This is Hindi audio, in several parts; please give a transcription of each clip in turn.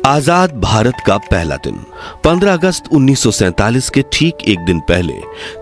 आजाद भारत का पहला दिन 15 अगस्त 1947 के ठीक एक दिन पहले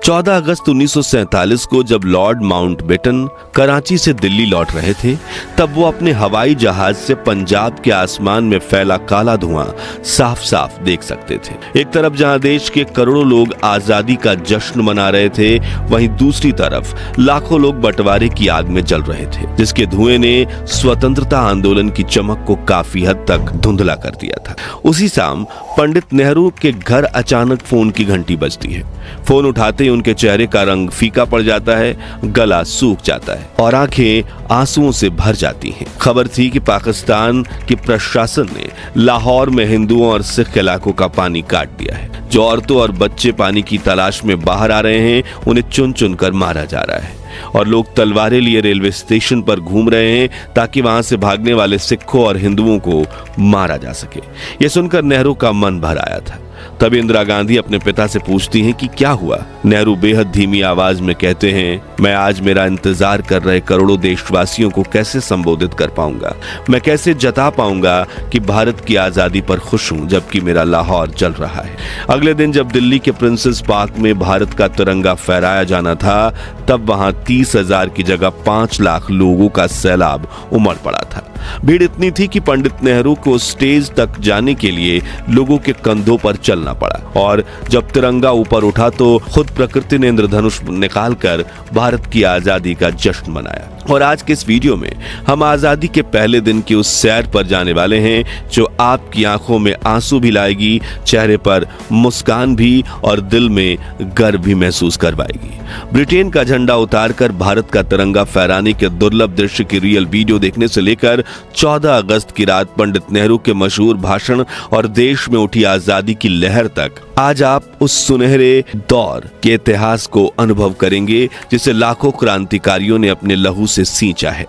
14 अगस्त 1947 को जब लॉर्ड माउंटबेटन कराची से दिल्ली लौट रहे थे, तब वो अपने हवाई जहाज से पंजाब के आसमान में फैला काला धुआं साफ साफ देख सकते थे। एक तरफ जहां देश के करोड़ों लोग आजादी का जश्न मना रहे थे, वहीं दूसरी तरफ लाखों लोग बंटवारे की आग में जल रहे थे, जिसके धुएं ने स्वतंत्रता आंदोलन की चमक को काफी हद तक धुंधला कर दिया था। उसी शाम पंडित नेहरू के घर अचानक फोन की घंटी बजती है। फोन उठाते ही उनके चेहरे का रंग फीका पड़ जाता है, गला सूख जाता है और आंखें आंसुओं से भर जाती हैं। खबर थी कि पाकिस्तान के प्रशासन ने लाहौर में हिंदुओं और सिख इलाकों का पानी काट दिया है। जो औरतों और बच्चे पानी की तलाश में बाहर आ रहे हैं, उन्हें चुन चुन कर मारा जा रहा है और लोग तलवारें लिए रेलवे स्टेशन पर घूम रहे हैं ताकि वहां से भागने वाले सिखों और हिंदुओं को मारा जा सके। यह सुनकर नेहरू का मन भर आया था। तब इंदिरा गांधी अपने पिता से पूछती हैं कि क्या हुआ। नेहरू बेहद धीमी आवाज में कहते हैं, मैं आज मेरा इंतजार कर रहे करोड़ों देशवासियों को कैसे संबोधित कर पाऊंगा, मैं कैसे जता पाऊंगा कि भारत की आजादी पर खुश हूं जबकि मेरा लाहौर जल रहा है। अगले दिन जब दिल्ली के प्रिंसेस पार्क में भारत का तिरंगा फहराया जाना था, तब वहां 30,000 की जगह 5 लाख लोगों का सैलाब उमड़ पड़ा था। भीड़ इतनी थी कि पंडित नेहरू को स्टेज तक जाने के लिए लोगों के कंधों पर चलना पड़ा और जब तिरंगा ऊपर उठा तो खुद प्रकृति ने इंद्रधनुष निकालकर भारत की आजादी का जश्न मनाया। और आज के इस वीडियो में हम आजादी के पहले दिन की उस सैर पर जाने वाले हैं जो आपकी आंखों में आंसू भी लाएगी, चेहरे पर मुस्कान भी और दिल में गर्व भी महसूस करवाएगी। ब्रिटेन का झंडा उतारकर भारत का तिरंगा फहराने के दुर्लभ दृश्य की रियल वीडियो देखने से लेकर 14 अगस्त की रात पंडित नेहरू के मशहूर भाषण और देश में उठी आजादी की लहर तक, आज आप उस सुनहरे दौर के इतिहास को अनुभव करेंगे जिसे लाखों क्रांतिकारियों ने अपने लहू से सींचा है।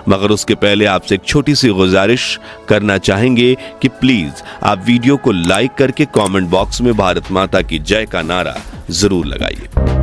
मगर उसके पहले आपसे एक छोटी सी गुजारिश करना चाहेंगे कि प्लीज आप वीडियो को लाइक करके कमेंट बॉक्स में भारत माता की जय का नारा जरूर लगाइए।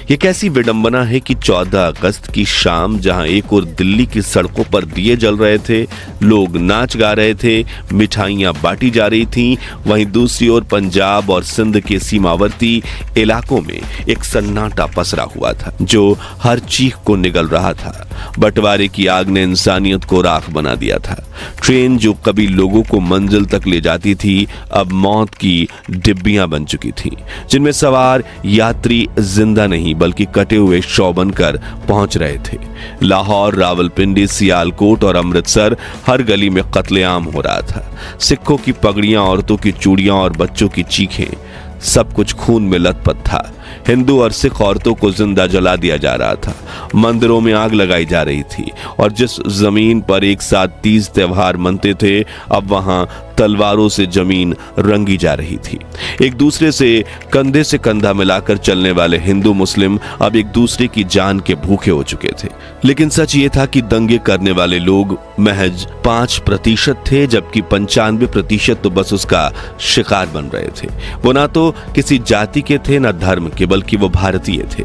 ये कैसी विडंबना है कि 14 अगस्त की शाम जहां एक और दिल्ली की सड़कों पर दिए जल रहे थे, लोग नाच गा रहे थे, मिठाइयां बांटी जा रही थीं, वहीं दूसरी ओर पंजाब और सिंध के सीमावर्ती इलाकों में एक सन्नाटा पसरा हुआ था जो हर चीख को निगल रहा था। बंटवारे की आग ने इंसानियत को राख बना दिया था। ट्रेन जो कभी लोगों को मंजिल तक ले जाती थी, अब मौत की डिब्बियां बन चुकी थी, जिनमें सवार यात्री जिंदा नहीं बल्कि कटे हुए शव बनकर पहुंच रहे थे। लाहौर, रावलपिंडी, सियालकोट और अमृतसर, हर गली में कत्लेआम हो रहा था। सिखों की पगड़ियां, औरतों की चूड़ियां और बच्चों की चीखें, सब कुछ खून में लथपथ था। हिंदू और सिख औरतों को जिंदा जला दिया जा रहा था, मंदिरों में आग लगाई जा रही थी और जिस जमीन पर एक साथ 30 त्योहार मनते थे, अब वहां तलवारों से जमीन रंगी जा रही थी। एक दूसरे से कंधा मिलाकर चलने वाले हिंदू मुस्लिम अब एक दूसरे की जान के भूखे हो चुके थे। लेकिन सच ये था कि दंगे करने वाले लोग महज 5% थे, जबकि 95% तो बस उसका शिकार बन रहे थे। वो ना तो किसी जाति के थे ना धर्म के, बल्कि वो भारतीय थे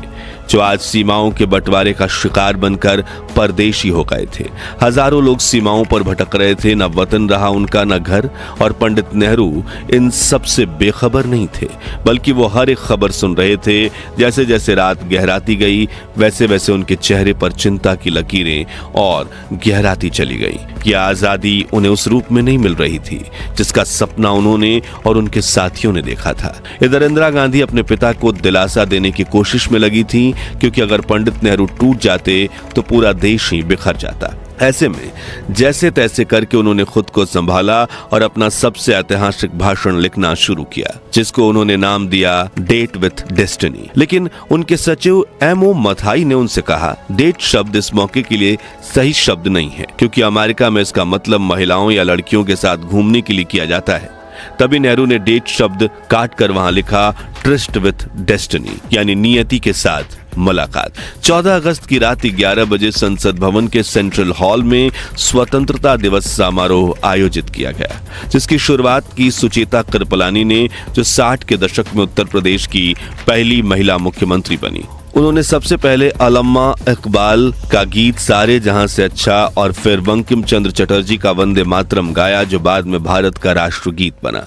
जो आज सीमाओं के बंटवारे का शिकार बनकर परदेशी हो गए थे। हजारों लोग सीमाओं पर भटक रहे थे, न वतन रहा उनका न घर। और पंडित नेहरू इन सब से बेखबर नहीं थे, बल्कि वो हर एक खबर सुन रहे थे। जैसे जैसे रात गहराती गई, वैसे वैसे उनके चेहरे पर चिंता की लकीरें और गहराती चली गई कि आजादी उन्हें उस रूप में नहीं मिल रही थी जिसका सपना उन्होंने और उनके साथियों ने देखा था। इधर इंदिरा गांधी अपने पिता को दिलासा देने की कोशिश में लगी थी, क्योंकि अगर पंडित नेहरू टूट जाते तो पूरा देश ही बिखर जाता। ऐसे में जैसे तैसे करके उन्होंने खुद को संभाला और अपना सबसे ऐतिहासिक भाषण लिखना शुरू किया, जिसको उन्होंने नाम दिया डेट विथ डेस्टिनी। लेकिन उनके सचिव M.O. मथाई ने उनसे कहा, डेट शब्द इस मौके के लिए सही शब्द नहीं है, क्योंकि अमेरिका में इसका मतलब महिलाओं या लड़कियों के साथ घूमने के लिए किया जाता है। तभी नेहरू ने डेट शब्द काट कर वहां लिखा ट्रिस्ट विथ डेस्टिनी, यानी नियति के साथ मुलाकात। 14 अगस्त की रात 11 बजे संसद भवन के सेंट्रल हॉल में स्वतंत्रता दिवस समारोह आयोजित किया गया, जिसकी शुरुआत की सुचेता कृपलानी ने, जो 60 के दशक में उत्तर प्रदेश की पहली महिला मुख्यमंत्री बनी। उन्होंने सबसे पहले अल्लामा इकबाल का गीत सारे जहां से अच्छा और फिर बंकिम चंद्र चटर्जी का वंदे मातरम गाया, जो बाद में भारत का राष्ट्रगीत बना।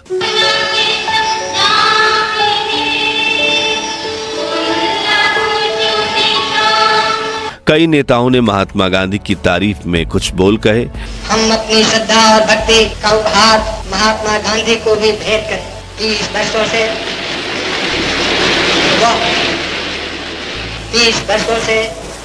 कई नेताओं ने महात्मा गांधी की तारीफ में कुछ बोल कहे। हम अपनी श्रद्धा और भक्ति का उपहार महात्मा गांधी को भी भेंट करें। 30 वर्षों से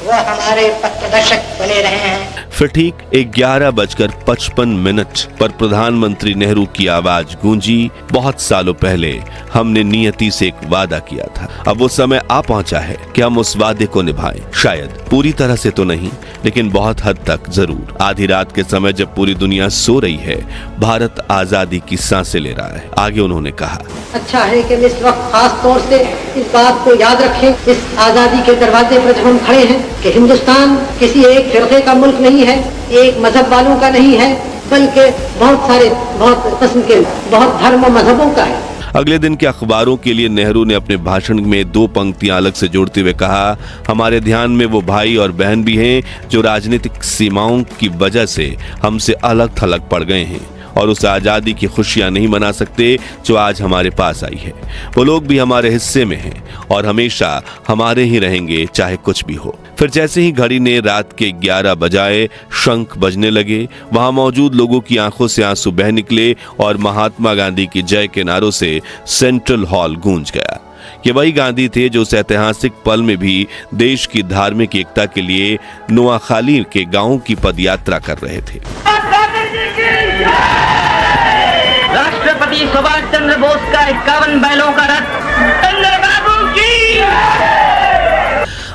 वो हमारे पथ प्रदर्शक बने रहे हैं। फिर ठीक 11:55 पर प्रधानमंत्री नेहरू की आवाज गूंजी। बहुत सालों पहले हमने नियति से एक वादा किया था, अब वो समय आ पहुंचा है कि हम उस वादे को निभाएं। शायद पूरी तरह से तो नहीं, लेकिन बहुत हद तक जरूर। आधी रात के समय जब पूरी दुनिया सो रही है, भारत आजादी की सांसें ले रहा है। आगे उन्होंने कहा, अच्छा है कि इस वक्त खास तौर से इस बात को याद रखें, इस आजादी के दरवाजे पर जब हम खड़े हैं, कि हिंदुस्तान किसी एक फिरके का मुल्क नहीं है, एक मजहब वालों का नहीं है, बल्कि बहुत सारे बहुत किस्म के बहुत धर्म और मजहबों का है। अगले दिन के अखबारों के लिए नेहरू ने अपने भाषण में 2 पंक्तियां अलग से जोड़ते हुए कहा, हमारे ध्यान में वो भाई और बहन भी हैं जो राजनीतिक सीमाओं की वजह से हमसे अलग थलग पड़ गए हैं और उस आजादी की खुशियां नहीं मना सकते जो आज हमारे पास आई है। वो लोग भी हमारे हिस्से में हैं और हमेशा हमारे ही रहेंगे, चाहे कुछ भी हो। फिर जैसे ही घड़ी ने रात के 11 बजाए, शंख बजने लगे, वहां मौजूद लोगों की आंखों से आंसू बह निकले और महात्मा गांधी की जय के नारों से सेंट्रल हॉल गूंज गया। ये वही गांधी थे जो उस ऐतिहासिक पल में भी देश की धार्मिक एकता के लिए नोआखाली के गांवों की पदयात्रा कर रहे थे। राष्ट्रपति सुभाष चंद्र बोस का 51 बैलों का रथ चंद्रबाबू की।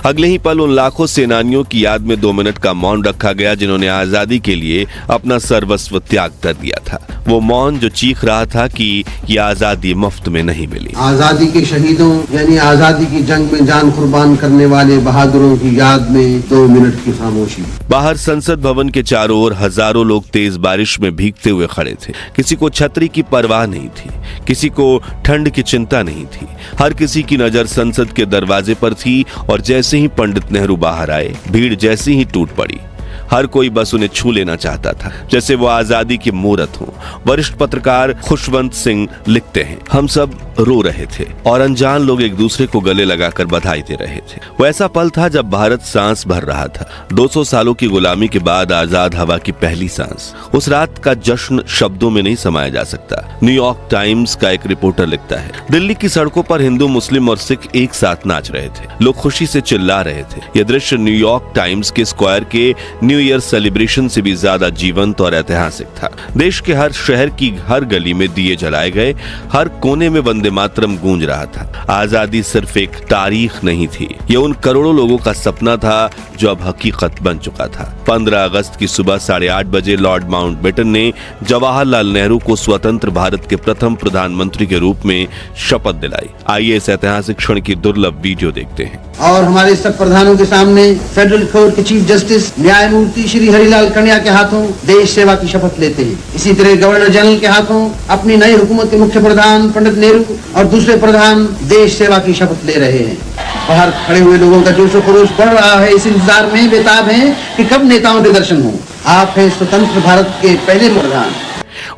अगले ही पल उन लाखों सेनानियों की याद में 2 मिनट का मौन रखा गया जिन्होंने आजादी के लिए अपना सर्वस्व त्याग कर दिया था। वो मौन जो चीख रहा था कि ये आजादी मुफ्त में नहीं मिली। आजादी के शहीदों यानी आजादी की जंग में जान कुर्बान करने वाले बहादुरों की याद में 2 मिनट की खामोशी। बाहर संसद भवन के चारों ओर हजारों लोग तेज बारिश में भीगते हुए खड़े थे। किसी को छतरी की परवाह नहीं थी, किसी को ठंड की चिंता नहीं थी। हर किसी की नजर संसद के दरवाजे पर थी और जैसे ही पंडित नेहरू बाहर आए, भीड़ जैसे ही टूट पड़ी। हर कोई बस उन्हें छू लेना चाहता था, जैसे वो आजादी की मूरत हो। वरिष्ठ पत्रकार खुशवंत सिंह लिखते हैं, हम सब रो रहे थे और अनजान लोग एक दूसरे को गले लगाकर बधाई दे रहे थे। वो ऐसा पल था जब भारत सांस भर रहा था। 200 सालों की गुलामी के बाद आजाद हवा की पहली सांस। उस रात का जश्न शब्दों में नहीं समाया जा सकता। न्यूयॉर्क टाइम्स का एक रिपोर्टर लिखता है, दिल्ली की सड़कों पर हिंदू, मुस्लिम और सिख एक साथ नाच रहे थे। लोग खुशी से चिल्ला रहे थे। यह दृश्य न्यूयॉर्क टाइम्स के स्क्वायर के न्यू ईयर सेलिब्रेशन से भी ज्यादा जीवंत और ऐतिहासिक था। देश के हर शहर की हर गली में दिए जलाए गए, हर कोने में वंदे मातरम गूंज रहा था। आजादी सिर्फ एक तारीख नहीं थी, यह उन करोड़ों लोगों का सपना था जो अब हकीकत बन चुका था। 15 अगस्त की सुबह 8:30 बजे लॉर्ड माउंटबेटन ने जवाहरलाल नेहरू को स्वतंत्र भारत के प्रथम प्रधानमंत्री के रूप में शपथ दिलाई। आइए इस ऐतिहासिक क्षण की दुर्लभ वीडियो देखते हैं। और हमारे सब प्रधानों के सामने फेडरल कोर्ट के चीफ जस्टिस न्यायमूर्ति श्री हरिलाल कन्या के हाथों देश सेवा की शपथ लेते हैं। इसी तरह गवर्नर जनरल के हाथों अपनी नई हुकूमत के मुख्य प्रधान पंडित नेहरू और दूसरे प्रधान देश सेवा की शपथ ले रहे हैं। बाहर खड़े हुए लोगों का जोश खरोश बढ़ रहा है। इस इंतजार में बेताब हैं कि कब नेताओं के दर्शन हों। आप हैं स्वतंत्र भारत के पहले प्रधान।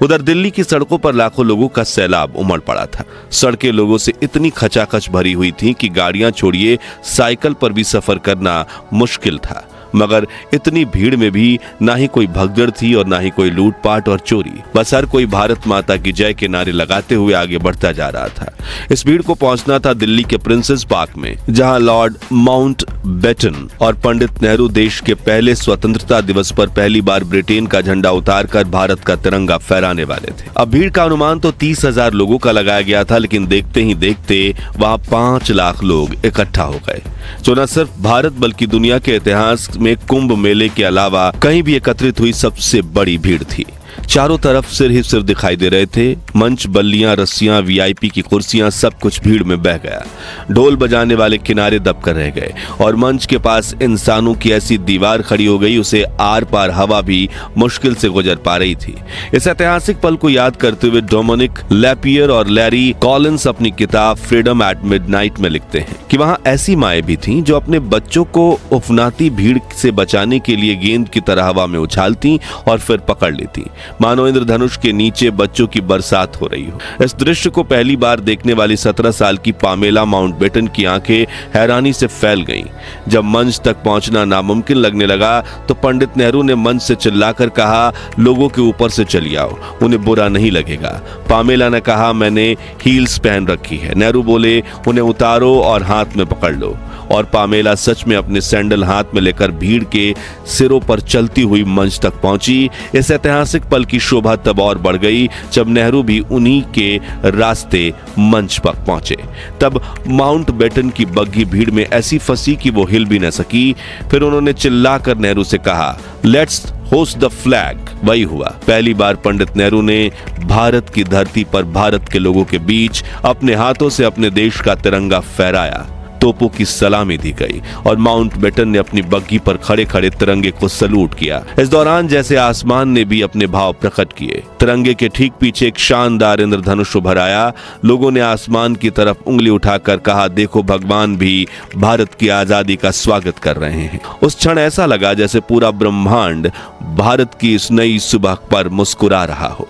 उधर दिल्ली की सड़कों पर लाखों लोगों का सैलाब उमड़ पड़ा था। सड़कें लोगों से इतनी खचाखच भरी हुई थी कि गाड़ियां छोड़िए, साइकिल पर भी सफर करना मुश्किल था। मगर इतनी भीड़ में भी ना ही कोई भगदड़ थी और ना ही कोई लूटपाट और चोरी। बस हर कोई भारत माता की जय के नारे लगाते हुए आगे बढ़ता जा रहा था। इस भीड़ को पहुंचना था दिल्ली के प्रिंसेस पार्क में, जहां लॉर्ड माउंटबेटन और पंडित नेहरू देश के पहले स्वतंत्रता दिवस पर पहली बार ब्रिटेन का झंडा उतारकर भारत का तिरंगा फहराने वाले थे। अब भीड़ का अनुमान तो 30,000 लोगों का लगाया गया था, लेकिन देखते ही देखते वहां 5 लाख लोग इकट्ठा हो गए, जो न सिर्फ भारत बल्कि दुनिया के इतिहास में कुंभ मेले के अलावा कहीं भी एकत्रित हुई सबसे बड़ी भीड़ थी। चारों तरफ सिर ही सिर दिखाई दे रहे थे। मंच, बल्लियां, रस्सियां, वीआईपी की कुर्सियां, सब कुछ भीड़ में बह गया। ढोल बजाने वाले किनारे दबकर रह गए और मंच के पास इंसानों की ऐसी दीवार खड़ी हो गई, उसे आर पार हवा भी मुश्किल से गुजर पा रही थी। इस ऐतिहासिक पल को याद करते हुए डोमिनिक लैपियर और लैरी कॉलिंस अपनी किताब फ्रीडम एट मिडनाइट में लिखते हैं कि वहां ऐसी माएं भी थीं जो अपने बच्चों को उफनाती भीड़ से बचाने के लिए गेंद की तरह हवा में उछालती और फिर पकड़ लेती, मानो इंद्रधनुष के नीचे बच्चों की बरसात हो रही हो। इस दृश्य को पहली बार देखने वाली 17 साल की पामेला माउंटबेटन की आंखें हैरानी से फैल गईं। जब मंच तक पहुंचना नामुमकिन लगने लगा तो पंडित नेहरू ने मंच से चिल्लाकर कहा, लोगों के ऊपर से चली आओ, उन्हें बुरा नहीं लगेगा। पामेला ने कहा, मैंने हील्स पहन रखी है। नेहरू बोले, उन्हें उतारो और हाथ में पकड़ लो। और पामेला सच में अपने सैंडल हाथ में लेकर भीड़ के सिरों पर चलती हुई मंच तक पहुंची। इस ऐतिहासिक पल की शोभा तब और बढ़ गई जब नेहरू भी उन्हीं के रास्ते मंच पर पहुंचे। तब माउंटबेटन की बग्घी भीड़ में ऐसी फंसी कि वो हिल भी न सकी। फिर उन्होंने चिल्लाकर नेहरू से कहा, लेट्स होस्ट द फ्लैग। वही हुआ। पहली बार पंडित नेहरू ने भारत की धरती पर भारत के लोगों के बीच अपने हाथों से अपने देश का तिरंगा फहराया। तोपों की सलामी दी गई और माउंटबेटन ने अपनी बग्घी पर खड़े खड़े तिरंगे को सलूट किया। इस दौरान जैसे आसमान ने भी अपने भाव प्रकट किए। तिरंगे के ठीक पीछे एक शानदार इंद्रधनुष उभर आया। लोगों ने आसमान की तरफ उंगली उठाकर कहा, देखो भगवान भी भारत की आजादी का स्वागत कर रहे हैं। उस क्षण ऐसा लगा जैसे पूरा ब्रह्मांड भारत की इस नई सुबह पर मुस्कुरा रहा हो।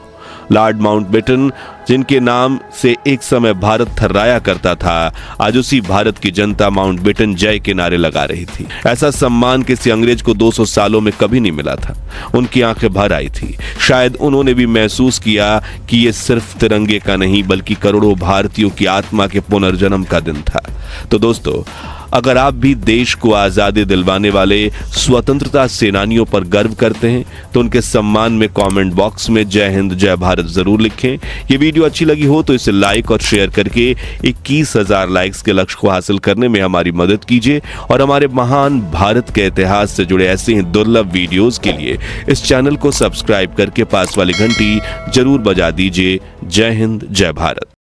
लॉर्ड माउंटबेटन, जिनके नाम से एक समय भारत थर्राया करता था, आज उसी भारत की जनता माउंटबेटन जय के नारे लगा रही थी। ऐसा सम्मान किसी अंग्रेज को 200 सालों में कभी नहीं मिला था। उनकी आंखें भर आई थी। शायद उन्होंने भी महसूस किया कि ये सिर्फ तिरंगे का नहीं बल्कि करोड़ों भारतीयों की आत्मा के पुनर्जन्म का दिन था। तो दोस्तों, अगर आप भी देश को आजादी दिलवाने वाले स्वतंत्रता सेनानियों पर गर्व करते हैं तो उनके सम्मान में कमेंट बॉक्स में जय हिंद जय भारत जरूर लिखें। ये वीडियो अच्छी लगी हो तो इसे लाइक और शेयर करके 21,000 लाइक्स के लक्ष्य को हासिल करने में हमारी मदद कीजिए और हमारे महान भारत के इतिहास से जुड़े ऐसे ही दुर्लभ वीडियोस के लिए इस चैनल को सब्सक्राइब करके पास वाली घंटी जरूर बजा दीजिए। जय हिंद जय भारत।